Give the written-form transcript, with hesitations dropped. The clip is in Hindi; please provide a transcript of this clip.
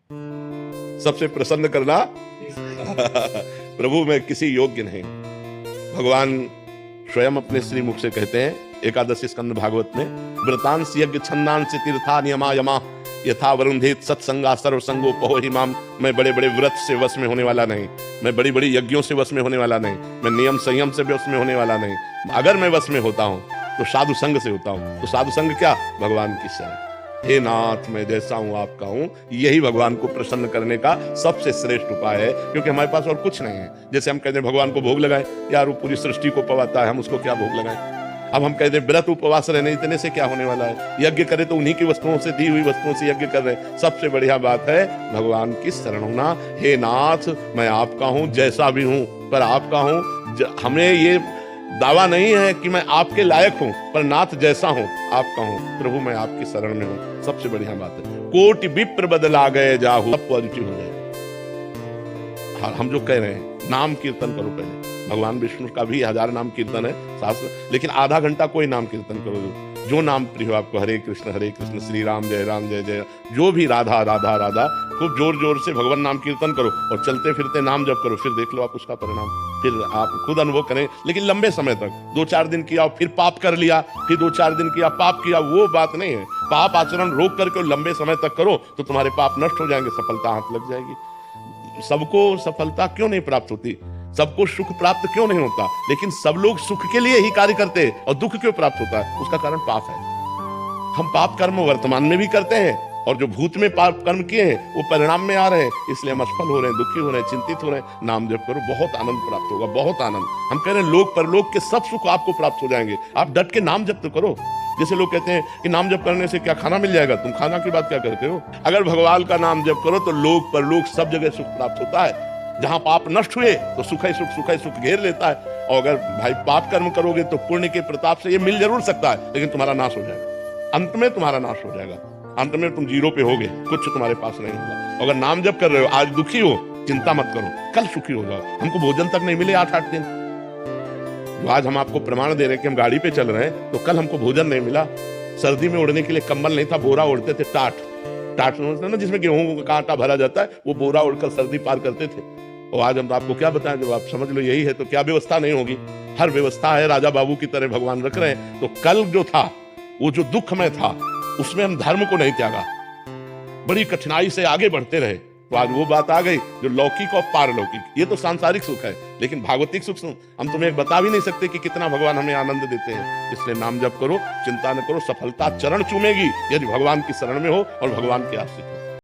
सबसे प्रसन्न करना प्रभु मैं किसी योग्य नहीं। भगवान स्वयं अपने श्री मुख से कहते हैं एकादशी स्कंद भागवत में, व्रतांश यज्ञ छंदांश तीर्था नियमा यमा यथा वरुंधेत सत्संगा सर्वसंगो पहो ही माम। मैं बड़े बड़े व्रत से वश में होने वाला नहीं, मैं बड़ी बड़ी यज्ञों से वश में होने वाला नहीं, मैं नियम संयम से वश में होने वाला नहीं। अगर मैं वश में होता हूं तो साधु संग से होता हूं। तो साधु संग क्या? भगवान की शरण। हे नाथ मैं जैसा हूं आपका हूं। यही भगवान को प्रसन्न करने का सबसे श्रेष्ठ उपाय है, क्योंकि हमारे पास और कुछ नहीं है। जैसे हम कहते हैं भगवान को भोग लगाएं, यार वो पूरी सृष्टि को पवाता है, हम उसको क्या भोग लगाएं। अब हम कहते हैं व्रत उपवास रहने इतने से क्या होने वाला है, यज्ञ करे तो उन्हीं की वस्तुओं से, दी हुई वस्तुओं से यज्ञ कर रहे हैं। सबसे बढ़िया बात है भगवान की शरण होना। हे नाथ मैं आपका हूं, जैसा भी हूं पर आपका हूं। हमें ये दावा नहीं है कि मैं आपके लायक हूं, पर नाथ जैसा हूं आपका हूं। प्रभु मैं आपकी शरण में हूं। सबसे बढ़िया बात है कोटि विप्र बदला गए जाहु, सब पॉजिटिव हो जाए। हम जो कह रहे हैं नाम कीर्तन करो पहले। भगवान विष्णु का भी 1000 नाम कीर्तन है शास्त्र, लेकिन आधा घंटा कोई नाम कीर्तन करो जो नाम प्रिय हो आपको। हरे कृष्ण श्री राम जय जय, जो भी राधा राधा राधा, खूब जोर जोर से भगवान नाम कीर्तन करो और चलते फिरते नाम जप करो। फिर देख लो आप उसका परिणाम, फिर आप खुद अनुभव करें। लेकिन लंबे समय तक 2-4 दिन किया फिर पाप कर लिया, फिर 2-4 दिन किया पाप किया, वो बात नहीं है। पाप आचरण रोक करके लंबे समय तक करो तो तुम्हारे पाप नष्ट हो जाएंगे, सफलता हाथ लग जाएगी। सबको सफलता क्यों नहीं प्राप्त होती, सबको सुख प्राप्त क्यों नहीं होता, लेकिन सब लोग सुख के लिए ही कार्य करते हैं और दुख क्यों प्राप्त होता है? उसका कारण पाप है। हम पाप कर्म वर्तमान में भी करते हैं और जो भूत में पाप कर्म किए हैं वो परिणाम में आ रहे हैं, इसलिए हम असफल हो रहे हैं, दुखी हो रहे हैं, चिंतित हो रहे हैं। नाम जप करो, बहुत आनंद प्राप्त होगा, बहुत आनंद। हम कह रहे हैं लोक परलोक के सब सुख आपको प्राप्त हो जाएंगे। आप डट के नाम जप तो करो। जैसे लोग कहते हैं कि नाम जप करने से क्या खाना मिल जाएगा, तुम खाना की बात क्या करते हो? अगर भगवान का नाम जप करो तो लोक परलोक सब जगह सुख प्राप्त होता है। जहां पाप नष्ट हुए तो सुख ही सुख घेर लेता है। और अगर भाई पाप कर्म करोगे तो पुण्य के प्रताप से ये मिल जरूर सकता है, लेकिन तुम्हारा नाश हो जाएगा। अंत में तुम्हारा नाश हो जाएगा, अंत में तुम जीरो पे होगे, कुछ तुम्हारे पास नहीं होगा। अगर नाम जप कर रहे हो, आज दुखी हो, चिंता मत करो, कल सुखी हो जाओ। हमको भोजन तक नहीं मिले 8-8 दिन, जो आज हम आपको प्रमाण दे रहे हैं कि हम गाड़ी पे चल रहे हैं, तो कल हमको भोजन नहीं मिला। सर्दी में ओढ़ने के लिए कंबल नहीं था, बोरा ओढ़ते थे, टाट ना जिसमें गेहूं का आटा भरा जाता है, वो बोरा ओढ़कर सर्दी पार करते थे। और आज हम आपको क्या बताएं, जब आप समझ लो यही है तो क्या व्यवस्था नहीं होगी। हर व्यवस्था है, राजा बाबू की तरह भगवान रख रहे हैं। तो कल जो था वो जो दुख में था उसमें हम धर्म को नहीं त्यागा, बड़ी कठिनाई से आगे बढ़ते रहे। तो आज वो बात आ गई जो लौकिक और पारलौकिक, ये तो सांसारिक सुख है, लेकिन भागवतिक सुख हम तुम्हें बता भी नहीं सकते कि कितना भगवान हमें आनंद देते हैं। इसलिए नाम जप करो, चिंता न करो, सफलता चरण चूमेगी यदि भगवान की शरण में हो और भगवान के आश्रित हो।